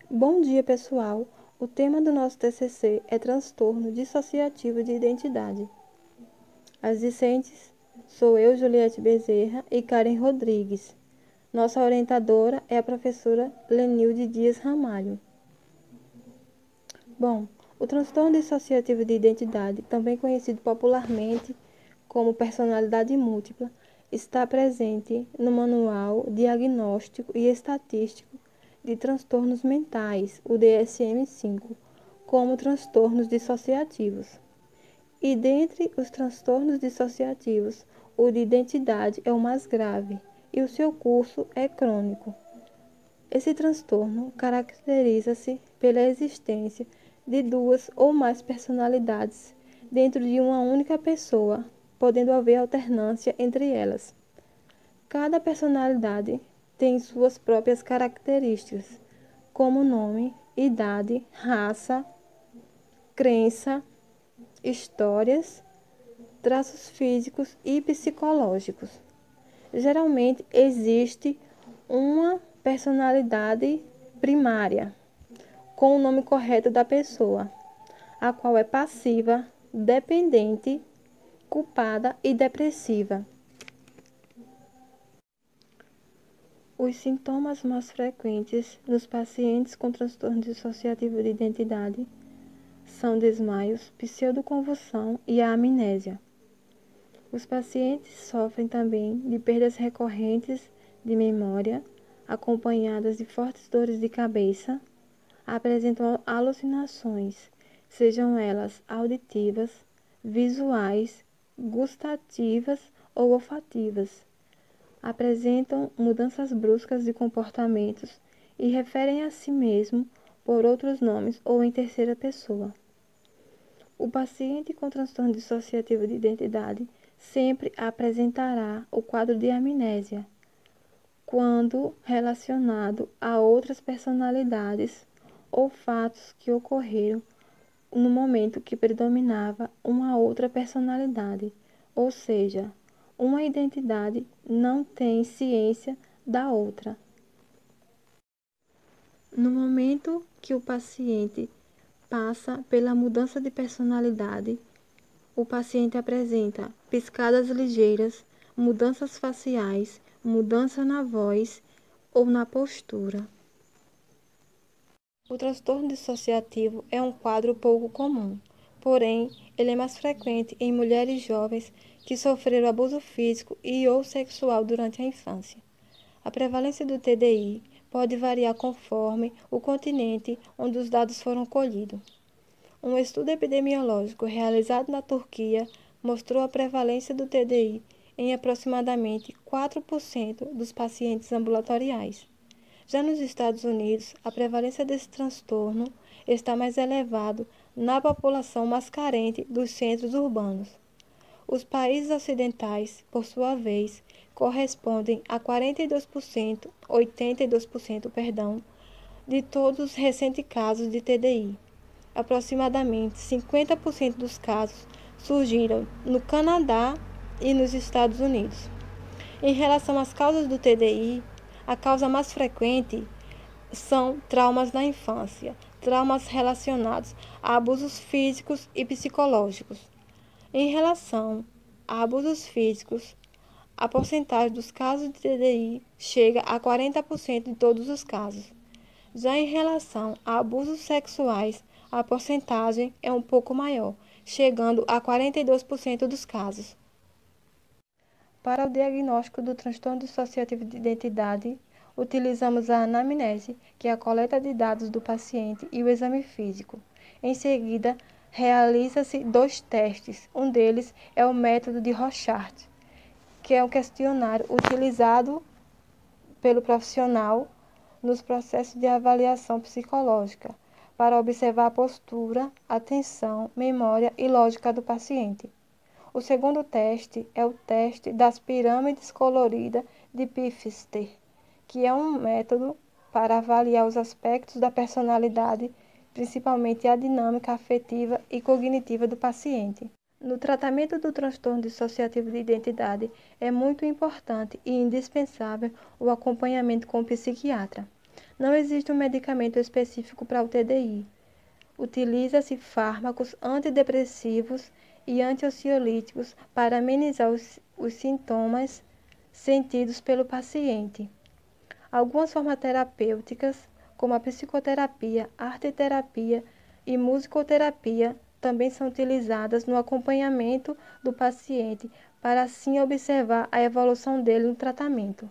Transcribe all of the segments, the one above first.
Bom dia, pessoal! O tema do nosso TCC é transtorno dissociativo de identidade. As discentes sou eu, Juliette Bezerra, e Karen Rodrigues. Nossa orientadora é a professora Lenilde Dias Ramalho. Bom, o transtorno dissociativo de identidade, também conhecido popularmente como personalidade múltipla, está presente no Manual Diagnóstico e Estatístico de Transtornos Mentais, o DSM-5, como transtornos dissociativos. E dentre os transtornos dissociativos, o de identidade é o mais grave e o seu curso é crônico. Esse transtorno caracteriza-se pela existência de duas ou mais personalidades dentro de uma única pessoa, podendo haver alternância entre elas. Cada personalidade tem suas próprias características, como nome, idade, raça, crença, histórias, traços físicos e psicológicos. Geralmente existe uma personalidade primária, com o nome correto da pessoa, a qual é passiva, dependente, culpada e depressiva. Os sintomas mais frequentes nos pacientes com transtorno dissociativo de identidade são desmaios, pseudoconvulsão e a amnésia. Os pacientes sofrem também de perdas recorrentes de memória, acompanhadas de fortes dores de cabeça, apresentam alucinações, sejam elas auditivas, visuais, gustativas ou olfativas. Apresentam mudanças bruscas de comportamentos e referem a si mesmo por outros nomes ou em terceira pessoa. O paciente com transtorno dissociativo de identidade sempre apresentará o quadro de amnésia, quando relacionado a outras personalidades ou fatos que ocorreram no momento que predominava uma outra personalidade, ou seja, uma identidade não tem ciência da outra. No momento que o paciente passa pela mudança de personalidade, o paciente apresenta piscadas ligeiras, mudanças faciais, mudança na voz ou na postura. O transtorno dissociativo é um quadro pouco comum, porém, ele é mais frequente em mulheres jovens que sofreram abuso físico e ou sexual durante a infância. A prevalência do TDI pode variar conforme o continente onde os dados foram colhidos. Um estudo epidemiológico realizado na Turquia mostrou a prevalência do TDI em aproximadamente 4% dos pacientes ambulatoriais. Já nos Estados Unidos, a prevalência desse transtorno está mais elevada na população mais carente dos centros urbanos. Os países ocidentais, por sua vez, correspondem a 82%, de todos os recentes casos de TDI. Aproximadamente 50% dos casos surgiram no Canadá e nos Estados Unidos. Em relação às causas do TDI, a causa mais frequente são traumas na infância, traumas relacionados a abusos físicos e psicológicos. Em relação a abusos físicos, a porcentagem dos casos de TDI chega a 40% de todos os casos. Já em relação a abusos sexuais, a porcentagem é um pouco maior, chegando a 42% dos casos. Para o diagnóstico do transtorno dissociativo de identidade, utilizamos a anamnese, que é a coleta de dados do paciente, e o exame físico. Em seguida, realiza-se 2 testes. Um deles é o método de Rorschach, que é um questionário utilizado pelo profissional nos processos de avaliação psicológica, para observar a postura, atenção, memória e lógica do paciente. O segundo teste é o teste das pirâmides coloridas de Pfister, que é um método para avaliar os aspectos da personalidade, principalmente a dinâmica afetiva e cognitiva do paciente. No tratamento do transtorno dissociativo de identidade, é muito importante e indispensável o acompanhamento com o psiquiatra. Não existe um medicamento específico para o TDI. Utiliza-se fármacos antidepressivos e anti-ansiolíticos para amenizar os sintomas sentidos pelo paciente. Algumas formas terapêuticas, como a psicoterapia, arteterapia e musicoterapia, também são utilizadas no acompanhamento do paciente para assim observar a evolução dele no tratamento.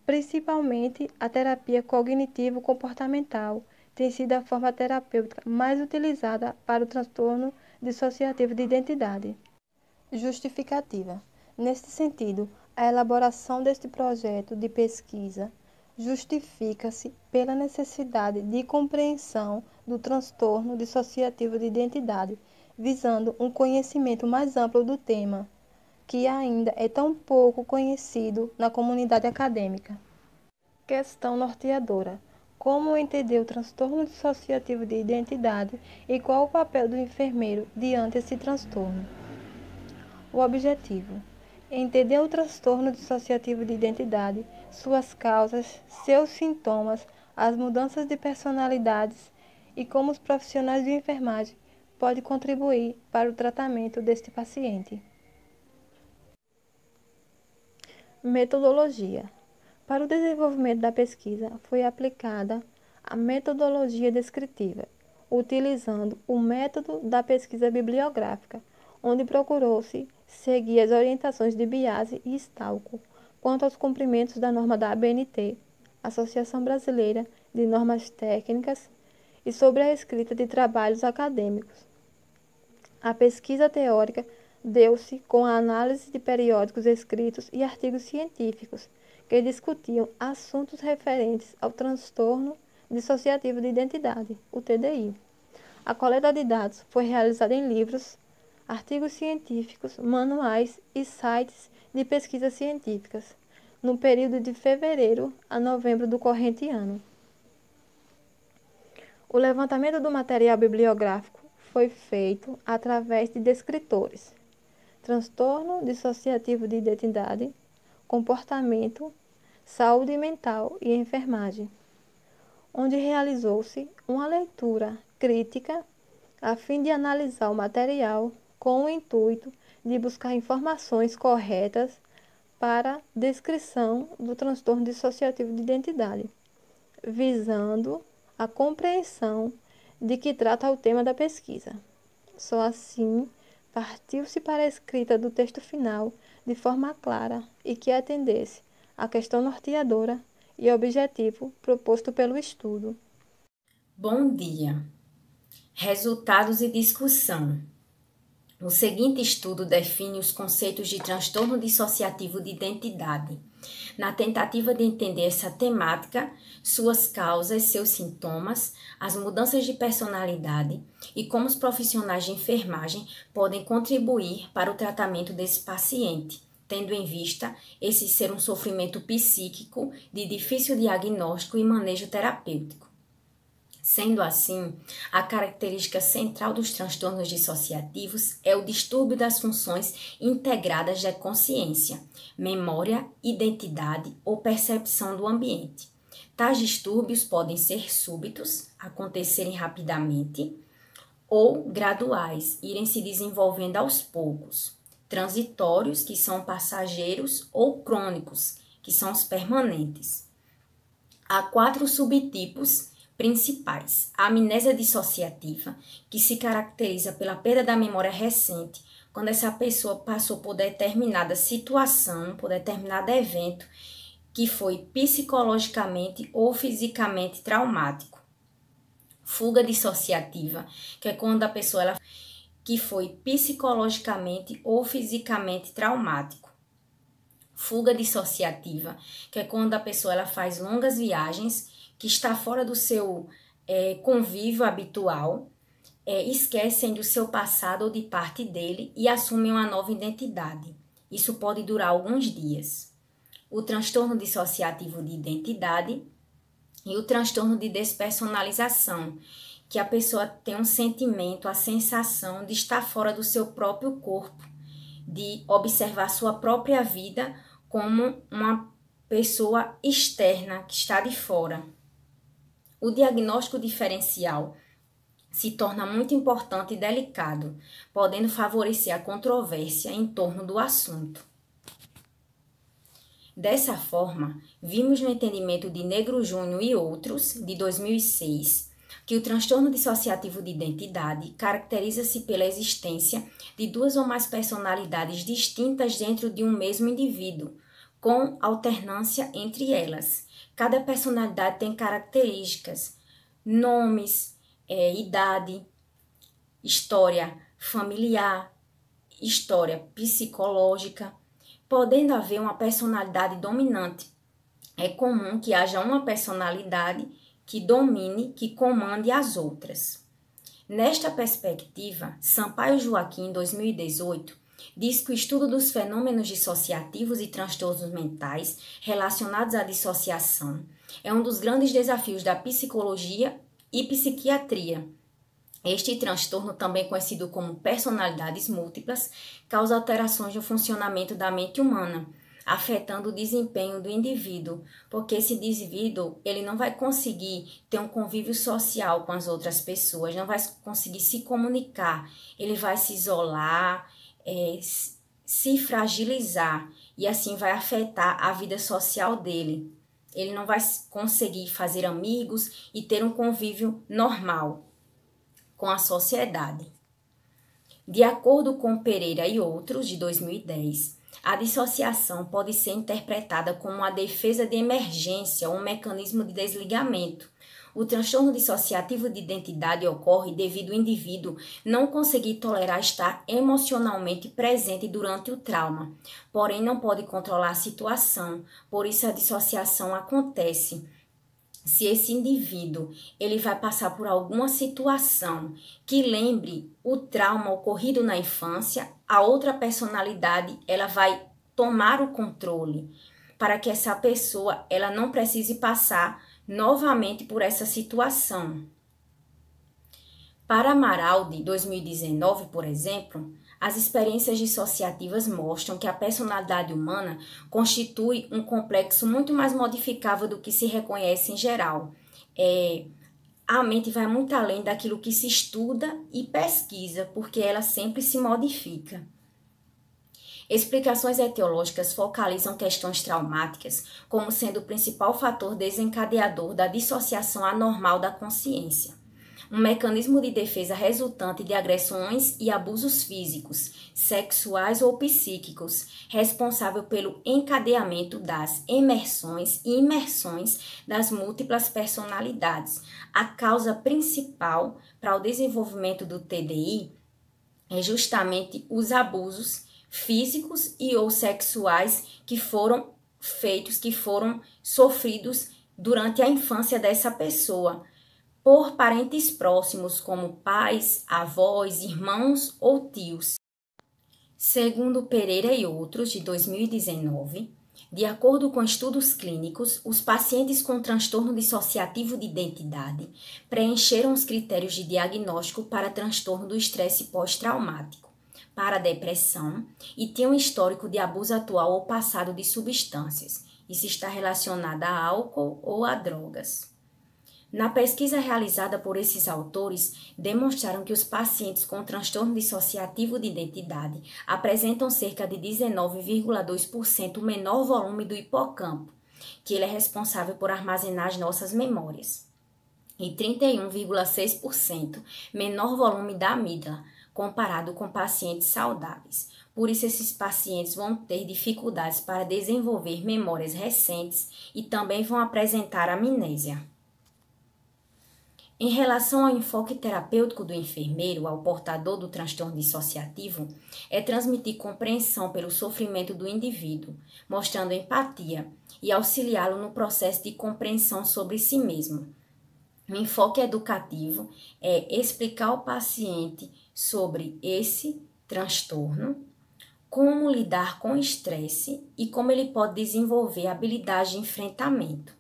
Principalmente a terapia cognitivo-comportamental tem sido a forma terapêutica mais utilizada para o transtorno dissociativo de identidade. Justificativa. Neste sentido, a elaboração deste projeto de pesquisa justifica-se pela necessidade de compreensão do transtorno dissociativo de identidade, visando um conhecimento mais amplo do tema, que ainda é tão pouco conhecido na comunidade acadêmica. Questão norteadora. Como entender o transtorno dissociativo de identidade e qual o papel do enfermeiro diante desse transtorno? O objetivo: entender o transtorno dissociativo de identidade, suas causas, seus sintomas, as mudanças de personalidades e como os profissionais de enfermagem podem contribuir para o tratamento deste paciente. Metodologia. Para o desenvolvimento da pesquisa, foi aplicada a metodologia descritiva, utilizando o método da pesquisa bibliográfica, onde procurou-se seguir as orientações de Biase e Stalco quanto aos cumprimentos da norma da ABNT, Associação Brasileira de Normas Técnicas, e sobre a escrita de trabalhos acadêmicos. A pesquisa teórica deu-se com a análise de periódicos escritos e artigos científicos que discutiam assuntos referentes ao transtorno dissociativo de identidade, o TDI. A coleta de dados foi realizada em livros, artigos científicos, manuais e sites de pesquisas científicas, no período de fevereiro a novembro do corrente ano. O levantamento do material bibliográfico foi feito através de descritores: transtorno dissociativo de identidade, comportamento, saúde mental e enfermagem, onde realizou-se uma leitura crítica a fim de analisar o material com o intuito de buscar informações corretas para descrição do transtorno dissociativo de identidade, visando a compreensão de que trata o tema da pesquisa. Só assim, partiu-se para a escrita do texto final de forma clara e que atendesse à questão norteadora e objetivo proposto pelo estudo. Bom dia. Resultados e discussão. O seguinte estudo define os conceitos de transtorno dissociativo de identidade, na tentativa de entender essa temática, suas causas, seus sintomas, as mudanças de personalidade e como os profissionais de enfermagem podem contribuir para o tratamento desse paciente, tendo em vista esse ser um sofrimento psíquico de difícil diagnóstico e manejo terapêutico. Sendo assim, a característica central dos transtornos dissociativos é o distúrbio das funções integradas da consciência, memória, identidade ou percepção do ambiente. Tais distúrbios podem ser súbitos, acontecerem rapidamente, ou graduais, irem se desenvolvendo aos poucos, transitórios, que são passageiros, ou crônicos, que são os permanentes. Há 4 subtipos principais: a amnésia dissociativa, que se caracteriza pela perda da memória recente, quando essa pessoa passou por determinada situação, por determinado evento, que foi psicologicamente ou fisicamente traumático. Fuga dissociativa, que é quando a pessoa que foi psicologicamente ou fisicamente traumático. Fuga dissociativa, que é quando a pessoa faz longas viagens, que está fora do seu convívio habitual, esquecem do seu passado ou de parte dele e assumem uma nova identidade. Isso pode durar alguns dias. O transtorno dissociativo de identidade e o transtorno de despersonalização, que a pessoa tem um sentimento, a sensação de estar fora do seu próprio corpo, de observar sua própria vida como uma pessoa externa que está de fora. O diagnóstico diferencial se torna muito importante e delicado, podendo favorecer a controvérsia em torno do assunto. Dessa forma, vimos no entendimento de Negro Júnior e outros, de 2006, que o transtorno dissociativo de identidade caracteriza-se pela existência de duas ou mais personalidades distintas dentro de um mesmo indivíduo, com alternância entre elas. Cada personalidade tem características, nomes, idade, história familiar, história psicológica, podendo haver uma personalidade dominante. É comum que haja uma personalidade que domine, que comande as outras. Nesta perspectiva, Sampaio Joaquim, em 2018, diz que o estudo dos fenômenos dissociativos e transtornos mentais relacionados à dissociação é um dos grandes desafios da psicologia e psiquiatria. Este transtorno, também conhecido como personalidades múltiplas, causa alterações no funcionamento da mente humana, afetando o desempenho do indivíduo, porque esse indivíduo ele não vai conseguir ter um convívio social com as outras pessoas, não vai conseguir se comunicar, ele vai se isolar, se fragilizar e assim vai afetar a vida social dele. Ele não vai conseguir fazer amigos e ter um convívio normal com a sociedade. De acordo com Pereira e outros, de 2010, a dissociação pode ser interpretada como uma defesa de emergência ou um mecanismo de desligamento. O transtorno dissociativo de identidade ocorre devido ao indivíduo não conseguir tolerar estar emocionalmente presente durante o trauma, porém não pode controlar a situação, por isso a dissociação acontece. Se esse indivíduo ele vai passar por alguma situação que lembre o trauma ocorrido na infância, a outra personalidade ela vai tomar o controle para que essa pessoa ela não precise passar novamente por essa situação. Para Maraldi, 2019, por exemplo, as experiências dissociativas mostram que a personalidade humana constitui um complexo muito mais modificável do que se reconhece em geral. A mente vai muito além daquilo que se estuda e pesquisa, porque ela sempre se modifica. Explicações etiológicas focalizam questões traumáticas como sendo o principal fator desencadeador da dissociação anormal da consciência. Um mecanismo de defesa resultante de agressões e abusos físicos, sexuais ou psíquicos, responsável pelo encadeamento das emersões e imersões das múltiplas personalidades. A causa principal para o desenvolvimento do TDI é justamente os abusos físicos e ou sexuais que foram feitos, que foram sofridos durante a infância dessa pessoa, por parentes próximos, como pais, avós, irmãos ou tios. Segundo Pereira e outros, de 2019, de acordo com estudos clínicos, os pacientes com transtorno dissociativo de identidade preencheram os critérios de diagnóstico para transtorno do estresse pós-traumático, para depressão e tinham um histórico de abuso atual ou passado de substâncias. Isso está relacionado a álcool ou a drogas. Na pesquisa realizada por esses autores, demonstraram que os pacientes com transtorno dissociativo de identidade apresentam cerca de 19,2% menor volume do hipocampo, que ele é responsável por armazenar as nossas memórias, e 31,6% menor volume da amígdala, comparado com pacientes saudáveis. Por isso, esses pacientes vão ter dificuldades para desenvolver memórias recentes e também vão apresentar amnésia. Em relação ao enfoque terapêutico do enfermeiro ao portador do transtorno dissociativo, é transmitir compreensão pelo sofrimento do indivíduo, mostrando empatia e auxiliá-lo no processo de compreensão sobre si mesmo. O enfoque educativo é explicar ao paciente sobre esse transtorno, como lidar com o estresse e como ele pode desenvolver habilidade de enfrentamento.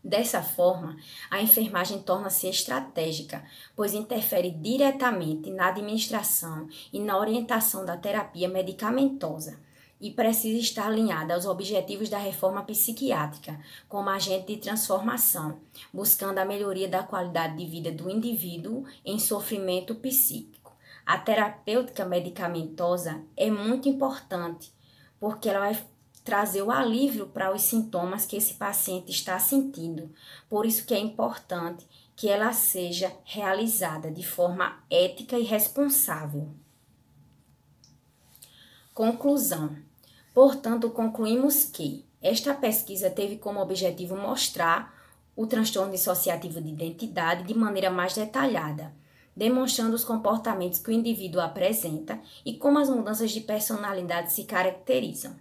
Dessa forma, a enfermagem torna-se estratégica, pois interfere diretamente na administração e na orientação da terapia medicamentosa. e precisa estar alinhada aos objetivos da reforma psiquiátrica, como agente de transformação, buscando a melhoria da qualidade de vida do indivíduo em sofrimento psíquico. A terapêutica medicamentosa é muito importante, porque ela vai trazer o alívio para os sintomas que esse paciente está sentindo. Por isso que é importante que ela seja realizada de forma ética e responsável. Conclusão. Portanto, concluímos que esta pesquisa teve como objetivo mostrar o transtorno dissociativo de identidade de maneira mais detalhada, demonstrando os comportamentos que o indivíduo apresenta e como as mudanças de personalidade se caracterizam.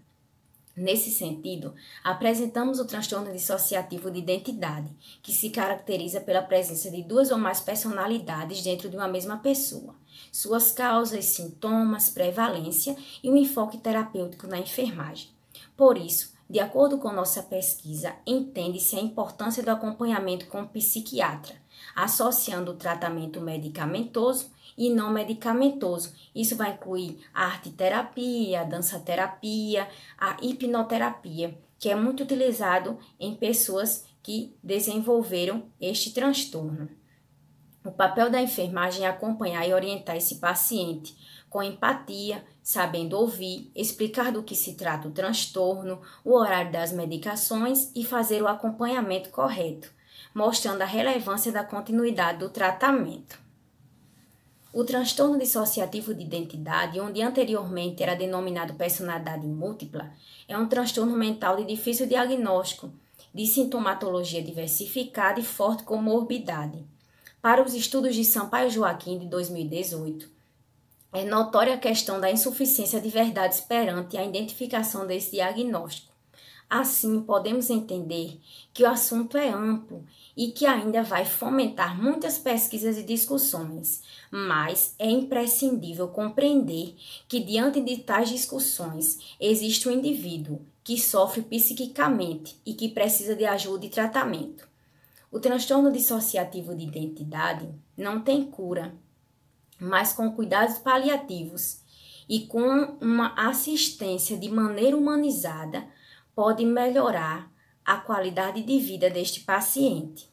Nesse sentido, apresentamos o transtorno dissociativo de identidade, que se caracteriza pela presença de duas ou mais personalidades dentro de uma mesma pessoa, suas causas, sintomas, prevalência e um enfoque terapêutico na enfermagem. Por isso, de acordo com nossa pesquisa, entende-se a importância do acompanhamento com o psiquiatra, associando o tratamento medicamentoso e não medicamentoso. Isso vai incluir a arte-terapia, a dança-terapia, a hipnoterapia, que é muito utilizado em pessoas que desenvolveram este transtorno. O papel da enfermagem é acompanhar e orientar esse paciente com empatia, sabendo ouvir, explicar do que se trata o transtorno, o horário das medicações e fazer o acompanhamento correto, mostrando a relevância da continuidade do tratamento. O transtorno dissociativo de identidade, onde anteriormente era denominado personalidade múltipla, é um transtorno mental de difícil diagnóstico, de sintomatologia diversificada e forte comorbidade. Para os estudos de Sampaio Joaquim de 2018, é notória a questão da insuficiência de verdades perante a identificação desse diagnóstico. Assim, podemos entender que o assunto é amplo e que ainda vai fomentar muitas pesquisas e discussões, mas é imprescindível compreender que, diante de tais discussões, existe um indivíduo que sofre psiquicamente e que precisa de ajuda e tratamento. O transtorno dissociativo de identidade não tem cura, mas com cuidados paliativos e com uma assistência de maneira humanizada, pode melhorar a qualidade de vida deste paciente.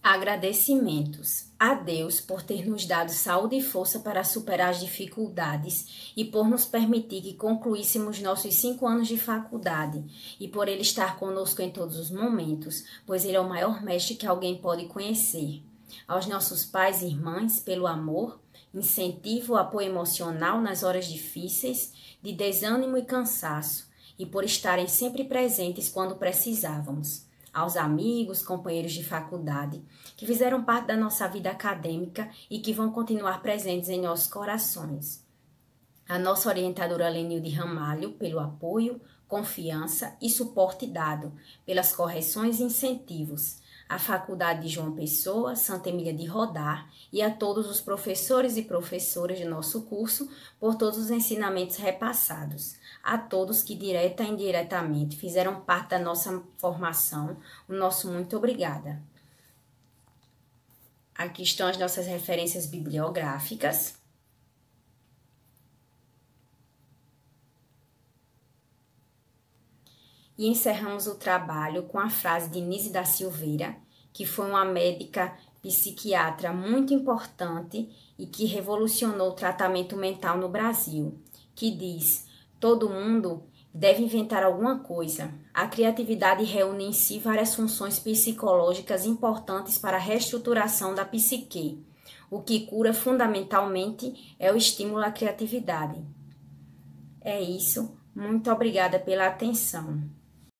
Agradecimentos a Deus por ter nos dado saúde e força para superar as dificuldades e por nos permitir que concluíssemos nossos 5 anos de faculdade e por Ele estar conosco em todos os momentos, pois Ele é o maior mestre que alguém pode conhecer. Aos nossos pais e irmãs, pelo amor, incentivo, apoio emocional nas horas difíceis, de desânimo e cansaço, e por estarem sempre presentes quando precisávamos. Aos amigos, companheiros de faculdade, que fizeram parte da nossa vida acadêmica e que vão continuar presentes em nossos corações. A nossa orientadora Lenilde Ramalho, pelo apoio, confiança e suporte dado, pelas correções e incentivos. A Faculdade de João Pessoa, Santa Emília de Rodar e a todos os professores e professoras de nosso curso por todos os ensinamentos repassados. A todos que direta e indiretamente fizeram parte da nossa formação, o nosso muito obrigada. Aqui estão as nossas referências bibliográficas. E encerramos o trabalho com a frase de Nise da Silveira, que foi uma médica psiquiatra muito importante e que revolucionou o tratamento mental no Brasil, que diz: todo mundo deve inventar alguma coisa. A criatividade reúne em si várias funções psicológicas importantes para a reestruturação da psique. O que cura fundamentalmente é o estímulo à criatividade. É isso. Muito obrigada pela atenção.